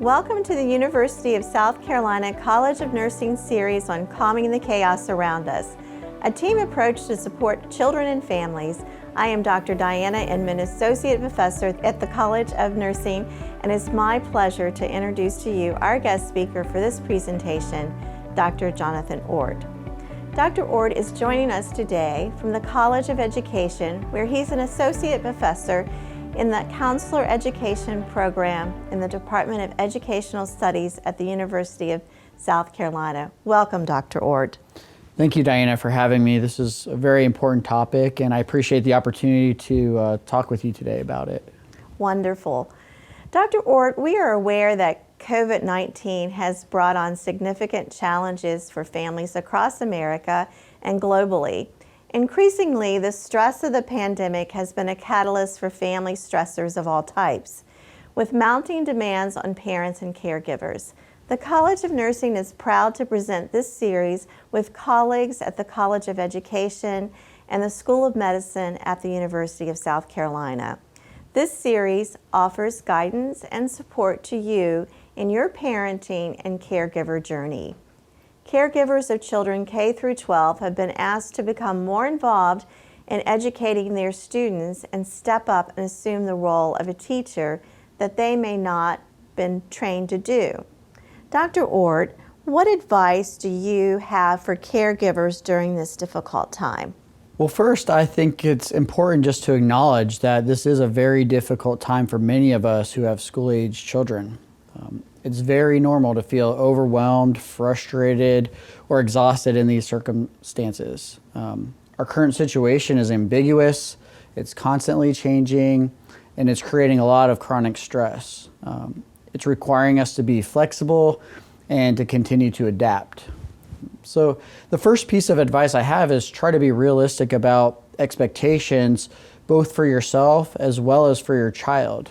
Welcome to the University of South Carolina College of Nursing series on calming the chaos around us, a team approach to support children and families. I am Dr. Diana Inman, Associate Professor at the College of Nursing, and it's my pleasure to introduce to you our guest speaker for this presentation, Dr. Jonathan Ohrt. Dr. Ohrt is joining us today from the College of Education, where he's an Associate Professor in the Counselor Education Program in the Department of Educational Studies at the University of South Carolina. Welcome, Dr. Ohrt. Thank you, Diana, for having me. This is a very important topic, and I appreciate the opportunity to talk with you today about it. Wonderful. Dr. Ohrt, we are aware that COVID-19 has brought on significant challenges for families across America and globally. Increasingly, the stress of the pandemic has been a catalyst for family stressors of all types, with mounting demands on parents and caregivers. The College of Nursing is proud to present this series with colleagues at the College of Education and the School of Medicine at the University of South Carolina. This series offers guidance and support to you in your parenting and caregiver journey. Caregivers of children K through 12 have been asked to become more involved in educating their students and step up and assume the role of a teacher that they may not been trained to do. Dr. Ohrt, what advice do you have for caregivers during this difficult time? Well, first, I think it's important just to acknowledge that this is a very difficult time for many of us who have school-age children. It's very normal to feel overwhelmed, frustrated, or exhausted in these circumstances. Our current situation is ambiguous, it's constantly changing, and it's creating a lot of chronic stress. It's requiring us to be flexible and to continue to adapt. So the first piece of advice I have is try to be realistic about expectations, both for yourself as well as for your child.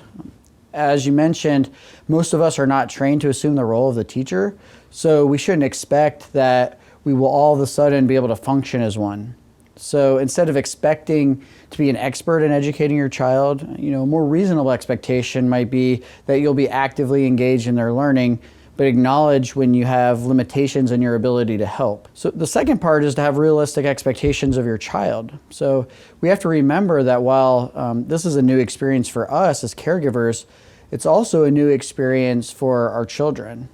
As you mentioned, most of us are not trained to assume the role of the teacher, so we shouldn't expect that we will all of a sudden be able to function as one. So instead of expecting to be an expert in educating your child, a more reasonable expectation might be that you'll be actively engaged in their learning, but acknowledge when you have limitations in your ability to help. So the second part is to have realistic expectations of your child. So we have to remember that while this is a new experience for us as caregivers, it's also a new experience for our children.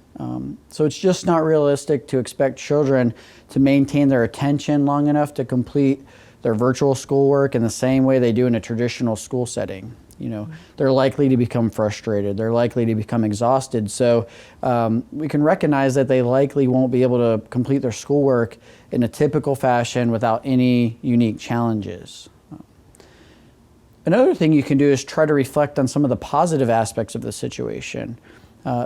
So it's just not realistic to expect children to maintain their attention long enough to complete their virtual schoolwork in the same way they do in a traditional school setting. They're likely to become frustrated, they're likely to become exhausted. So we can recognize that they likely won't be able to complete their schoolwork in a typical fashion without any unique challenges. Another thing you can do is try to reflect on some of the positive aspects of the situation.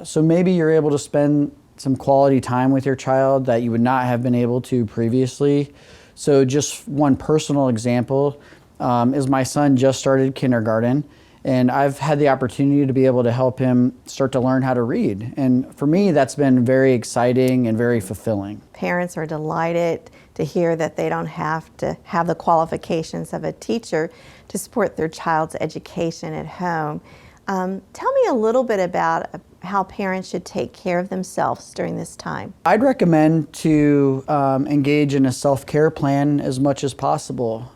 So maybe you're able to spend some quality time with your child that you would not have been able to previously. So just one personal example is my son just started kindergarten, and I've had the opportunity to be able to help him start to learn how to read. And for me, that's been very exciting and very fulfilling. Parents are delighted to hear that they don't have to have the qualifications of a teacher to support their child's education at home. Tell me a little bit about how parents should take care of themselves during this time. I'd recommend to engage in a self-care plan as much as possible.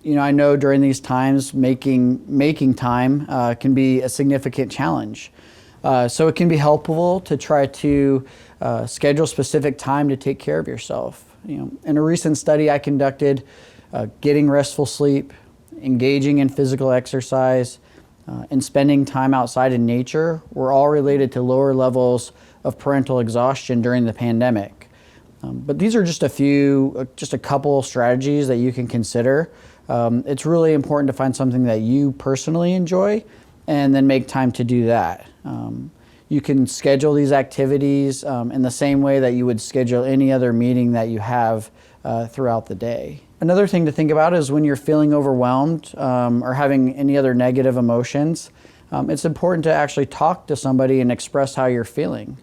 I know during these times making time can be a significant challenge. So it can be helpful to try to schedule specific time to take care of yourself. In a recent study I conducted, getting restful sleep, engaging in physical exercise, and spending time outside in nature were all related to lower levels of parental exhaustion during the pandemic. But these are just a couple strategies that you can consider. It's really important to find something that you personally enjoy and then make time to do that. You can schedule these activities in the same way that you would schedule any other meeting that you have throughout the day. Another thing to think about is when you're feeling overwhelmed or having any other negative emotions, it's important to actually talk to somebody and express how you're feeling.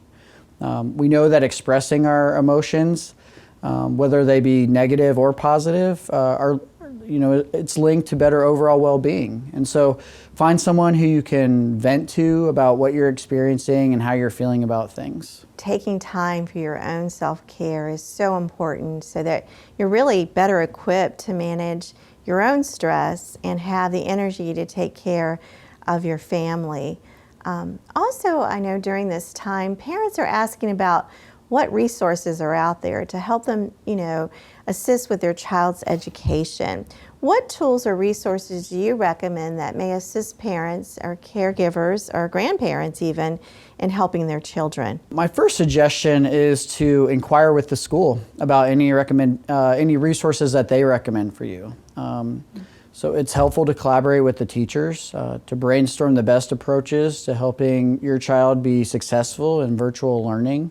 We know that expressing our emotions, whether they be negative or positive, are it's linked to better overall well-being. And so find someone who you can vent to about what you're experiencing and how you're feeling about things. Taking time for your own self-care is so important so that you're really better equipped to manage your own stress and have the energy to take care of your family. Also, I know during this time, parents are asking about what resources are out there to help them, assist with their child's education. What tools or resources do you recommend that may assist parents or caregivers or grandparents even in helping their children? My first suggestion is to inquire with the school about any resources that they recommend for you. So it's helpful to collaborate with the teachers to brainstorm the best approaches to helping your child be successful in virtual learning.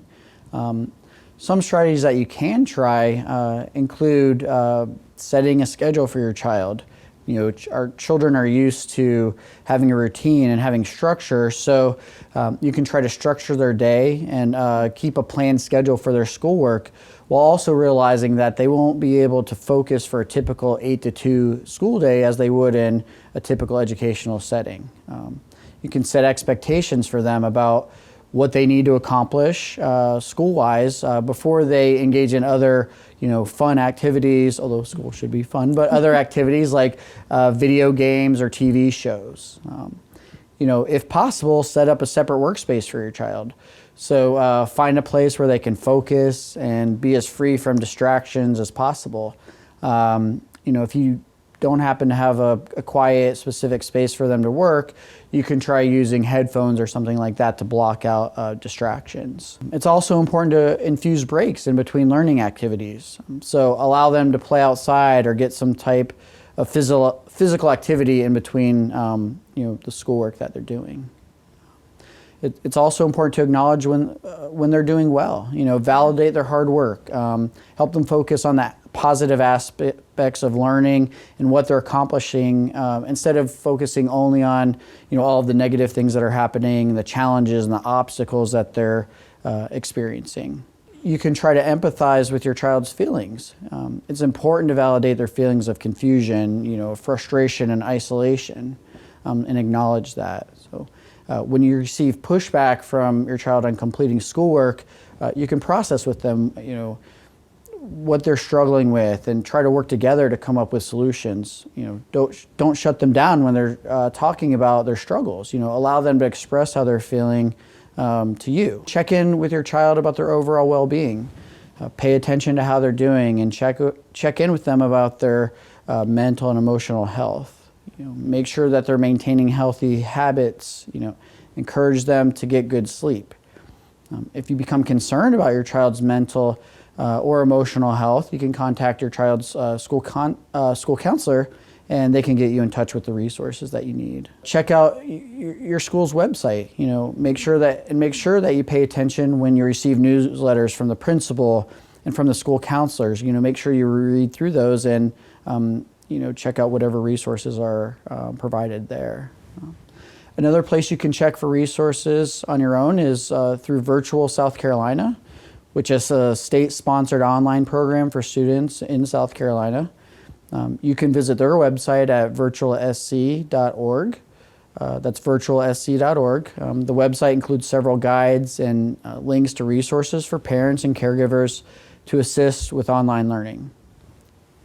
Some strategies that you can try include setting a schedule for your child. Our children are used to having a routine and having structure, so you can try to structure their day and keep a planned schedule for their schoolwork, while also realizing that they won't be able to focus for a typical 8 to 2 school day as they would in a typical educational setting. You can set expectations for them about what they need to accomplish school-wise before they engage in other fun activities, although school should be fun, but other activities like video games or TV shows. If possible, set up a separate workspace for your child. So find a place where they can focus and be as free from distractions as possible. If you don't happen to have a quiet, specific space for them to work, you can try using headphones or something like that to block out distractions. It's also important to infuse breaks in between learning activities. So allow them to play outside or get some type of physical activity in between the schoolwork that they're doing. It's also important to acknowledge when they're doing well. Validate their hard work. Help them focus on that positive aspects of learning and what they're accomplishing, instead of focusing only on all of the negative things that are happening, the challenges and the obstacles that they're experiencing. You can try to empathize with your child's feelings. It's important to validate their feelings of confusion, frustration and isolation, and acknowledge that. So when you receive pushback from your child on completing schoolwork, you can process with them, what they're struggling with and try to work together to come up with solutions. Don't shut them down when they're talking about their struggles. Allow them to express how they're feeling to you. Check in with your child about their overall well-being. Pay attention to how they're doing and check in with them about their mental and emotional health. Make sure that they're maintaining healthy habits. Encourage them to get good sleep. If you become concerned about your child's mental or emotional health, you can contact your child's school counselor, and they can get you in touch with the resources that you need. Check out your school's website. Make sure that you pay attention when you receive newsletters from the principal and from the school counselors. Make sure you read through those and check out whatever resources are provided there. Another place you can check for resources on your own is through Virtual South Carolina, which is a state-sponsored online program for students in South Carolina. You can visit their website at virtualsc.org. That's virtualsc.org. The website includes several guides and links to resources for parents and caregivers to assist with online learning.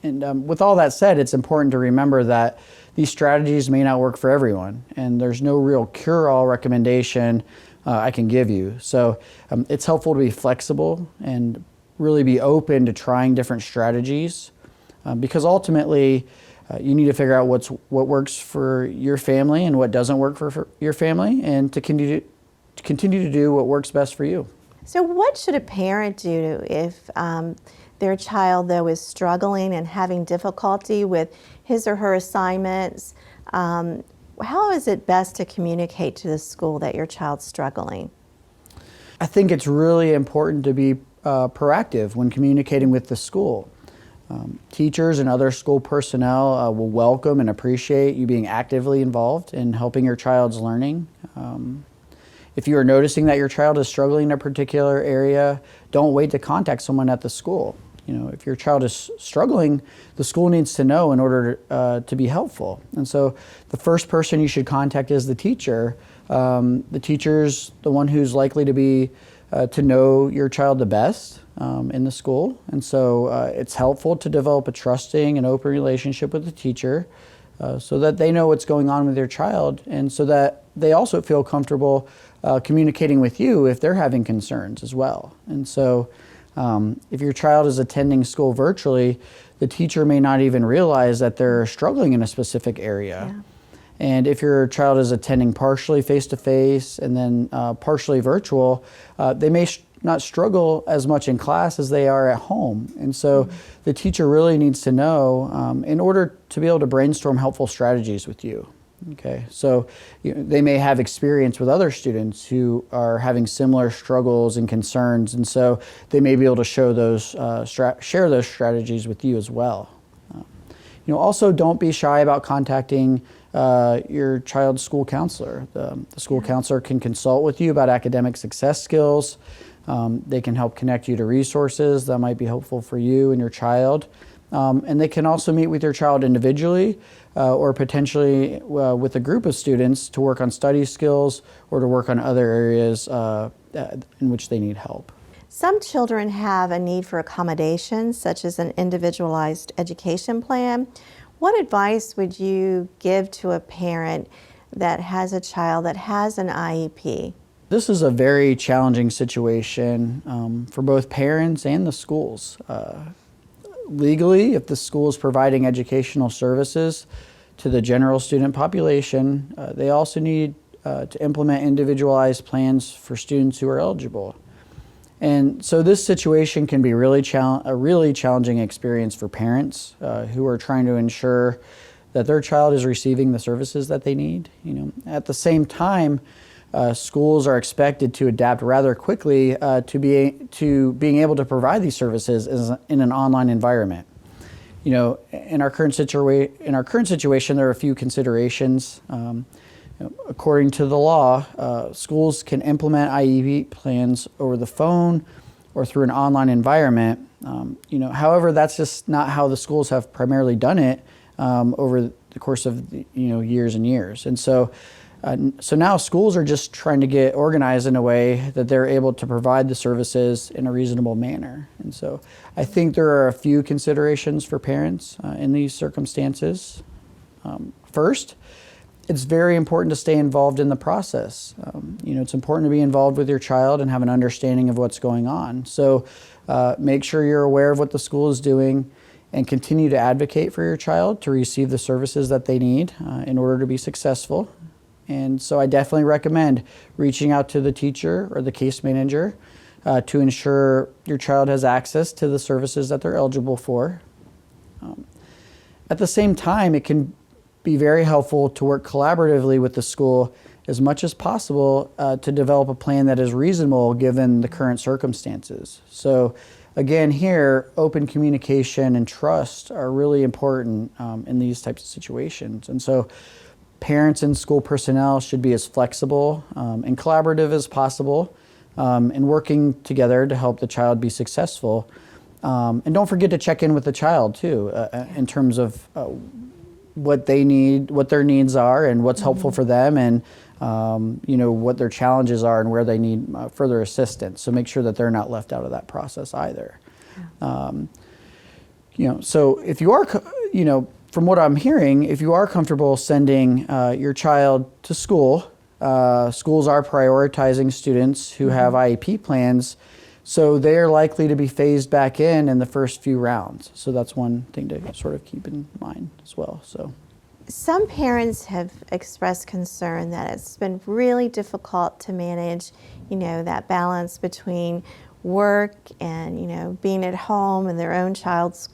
And with all that said, it's important to remember that these strategies may not work for everyone, and there's no real cure-all recommendation I can give you. So it's helpful to be flexible and really be open to trying different strategies, because ultimately you need to figure out what works for your family and what doesn't work for your family, and to continue to do what works best for you. So what should a parent do if their child, though, is struggling and having difficulty with his or her assignments? How is it best to communicate to the school that your child's struggling? I think it's really important to be proactive when communicating with the school. Teachers and other school personnel will welcome and appreciate you being actively involved in helping your child's learning. If you are noticing that your child is struggling in a particular area, don't wait to contact someone at the school. If your child is struggling, the school needs to know in order to be helpful. And so the first person you should contact is the teacher. The teacher's the one who's likely to be to know your child the best in the school. And so it's helpful to develop a trusting and open relationship with the teacher so that they know what's going on with your child, and so that they also feel comfortable communicating with you if they're having concerns as well. And so if your child is attending school virtually, the teacher may not even realize that they're struggling in a specific area. Yeah. And if your child is attending partially face-to-face and then partially virtual, they may not struggle as much in class as they are at home. And so the teacher really needs to know in order to be able to brainstorm helpful strategies with you. Okay, so they may have experience with other students who are having similar struggles and concerns, and so they may be able to show those, share those strategies with you as well. Also, don't be shy about contacting your child's school counselor. The school counselor can consult with you about academic success skills. They can help connect you to resources that might be helpful for you and your child. And they can also meet with your child individually or potentially with a group of students to work on study skills or to work on other areas in which they need help. Some children have a need for accommodations, such as an individualized education plan. What advice would you give to a parent that has a child that has an IEP? This is a very challenging situation for both parents and the schools. Legally, if the school is providing educational services to the general student population, they also need to implement individualized plans for students who are eligible. And so this situation can be a really challenging experience for parents who are trying to ensure that their child is receiving the services that they need. At the same time, schools are expected to adapt rather quickly to being able to provide these services in an online environment. In our current situation, there are a few considerations. According to the law, schools can implement IEP plans over the phone or through an online environment. However, that's just not how the schools have primarily done it over the course of years and years. And so now schools are just trying to get organized in a way that they're able to provide the services in a reasonable manner. And so I think there are a few considerations for parents in these circumstances. First, it's very important to stay involved in the process. It's important to be involved with your child and have an understanding of what's going on. So make sure you're aware of what the school is doing and continue to advocate for your child to receive the services that they need in order to be successful. And so I definitely recommend reaching out to the teacher or the case manager to ensure your child has access to the services that they're eligible for. At the same time, it can be very helpful to work collaboratively with the school as much as possible to develop a plan that is reasonable given the current circumstances. So again, here, open communication and trust are really important in these types of situations. And so parents and school personnel should be as flexible and collaborative as possible in working together to help the child be successful. And don't forget to check in with the child too in terms of what they need, what their needs are, and what's helpful for them, and what their challenges are and where they need further assistance. So make sure that they're not left out of that process either. So if you are, from what I'm hearing, if you are comfortable sending your child to school, schools are prioritizing students who have IEP plans, so they are likely to be phased back in the first few rounds. So that's one thing to sort of keep in mind as well. So some parents have expressed concern that it's been really difficult to manage, that balance between work and, being at home and their own child's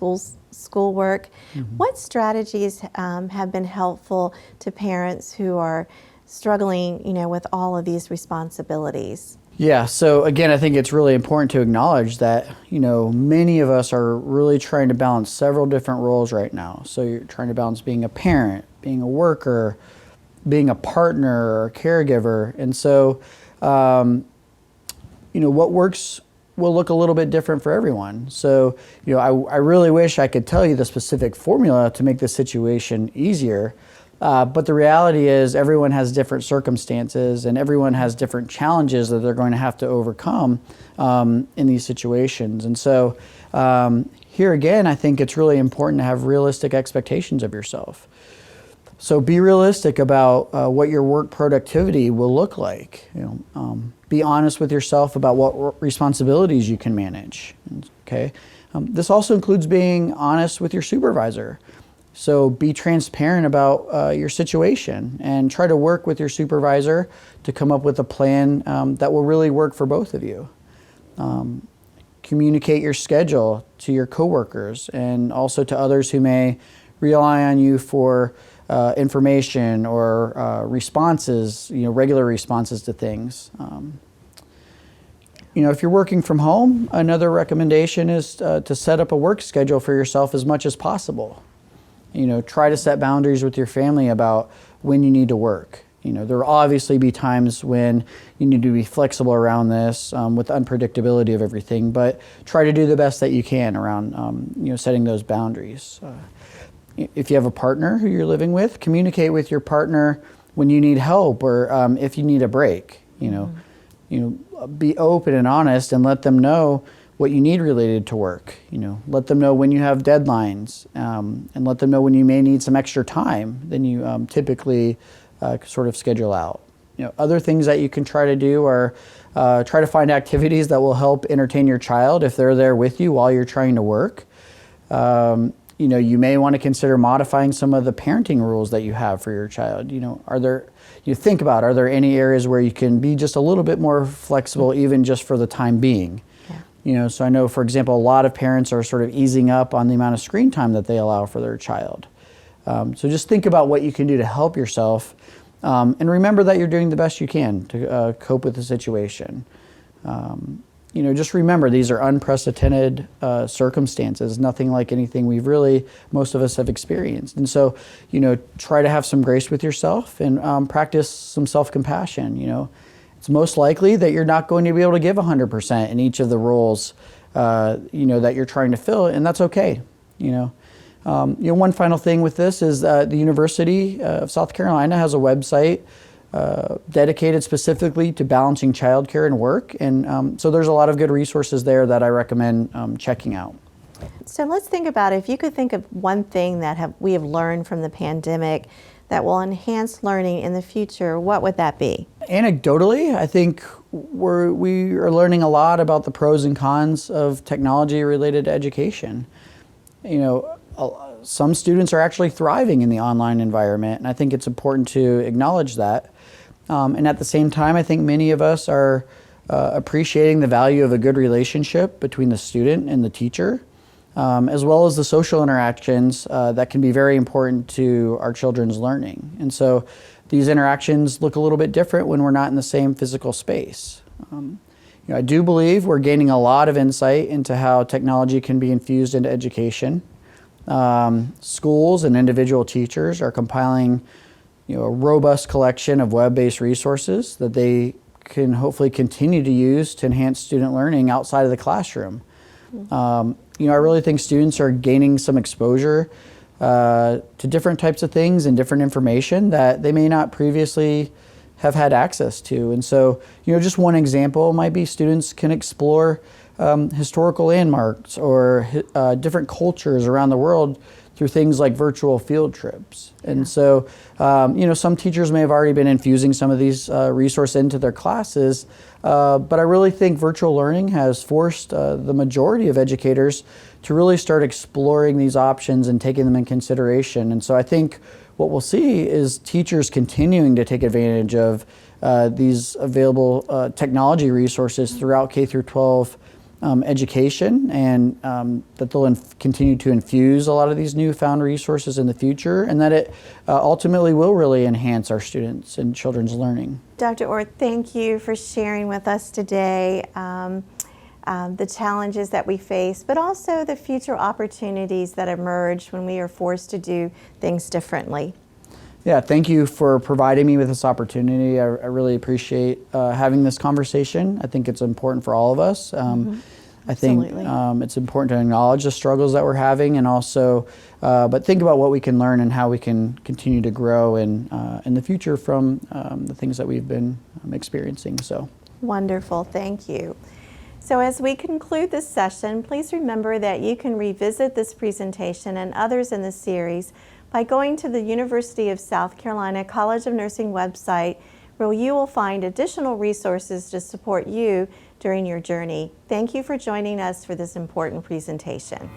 schoolwork. What strategies have been helpful to parents who are struggling, with all of these responsibilities? Yeah, so again, I think it's really important to acknowledge that, many of us are really trying to balance several different roles right now. So you're trying to balance being a parent, being a worker, being a partner or a caregiver. And so, what works will look a little bit different for everyone. So, I really wish I could tell you the specific formula to make this situation easier. But the reality is everyone has different circumstances and everyone has different challenges that they're going to have to overcome in these situations. And so here again, I think it's really important to have realistic expectations of yourself. So be realistic about what your work productivity will look like. Be honest with yourself about what responsibilities you can manage. Okay. This also includes being honest with your supervisor. So be transparent about your situation and try to work with your supervisor to come up with a plan that will really work for both of you. Communicate your schedule to your coworkers and also to others who may rely on you for information or responses, regular responses to things. If you're working from home, another recommendation is to set up a work schedule for yourself as much as possible. Try to set boundaries with your family about when you need to work. There will obviously be times when you need to be flexible around this with unpredictability of everything, but try to do the best that you can around setting those boundaries. If you have a partner who you're living with, communicate with your partner when you need help or if you need a break. Be open and honest and let them know what you need related to work. Let them know when you have deadlines and let them know when you may need some extra time than you typically sort of schedule out. Other things that you can try to do are try to find activities that will help entertain your child if they're there with you while you're trying to work. You may want to consider modifying some of the parenting rules that you have for your child. Are there any areas where you can be just a little bit more flexible, even just for the time being? Yeah. So I know, for example, a lot of parents are sort of easing up on the amount of screen time that they allow for their child. So just think about what you can do to help yourself, and remember that you're doing the best you can to cope with the situation. Just remember these are unprecedented circumstances, nothing like anything most of us have experienced. And so, try to have some grace with yourself and practice some self-compassion. It's most likely that you're not going to be able to give 100% in each of the roles, that you're trying to fill, and that's okay. One final thing with this is the University of South Carolina has a website dedicated specifically to balancing childcare and work. And so there's a lot of good resources there that I recommend checking out. So let's think about if you could think of one thing that we have learned from the pandemic that will enhance learning in the future, what would that be? Anecdotally, I think we are learning a lot about the pros and cons of technology related to education. Some students are actually thriving in the online environment, and I think it's important to acknowledge that. And at the same time, I think many of us are appreciating the value of a good relationship between the student and the teacher, as well as the social interactions that can be very important to our children's learning. And so these interactions look a little bit different when we're not in the same physical space. I do believe we're gaining a lot of insight into how technology can be infused into education. Schools and individual teachers are compiling a robust collection of web-based resources that they can hopefully continue to use to enhance student learning outside of the classroom. I really think students are gaining some exposure to different types of things and different information that they may not previously have had access to. And so, just one example might be students can explore historical landmarks or different cultures around the world through things like virtual field trips. And so, some teachers may have already been infusing some of these resources into their classes, but I really think virtual learning has forced the majority of educators to really start exploring these options and taking them in consideration. And so I think what we'll see is teachers continuing to take advantage of these available technology resources throughout K through 12 education, and that they'll continue to infuse a lot of these newfound resources in the future, and that it ultimately will really enhance our students and children's learning. Dr. Ohrt, thank you for sharing with us today the challenges that we face, but also the future opportunities that emerge when we are forced to do things differently. Yeah, thank you for providing me with this opportunity. I really appreciate having this conversation. I think it's important for all of us. I think Absolutely. it's important to acknowledge the struggles that we're having, and also, but think about what we can learn and how we can continue to grow in the future from the things that we've been experiencing. So, Wonderful, thank you. So as we conclude this session, please remember that you can revisit this presentation and others in the series by going to the University of South Carolina College of Nursing website, where you will find additional resources to support you during your journey. Thank you for joining us for this important presentation.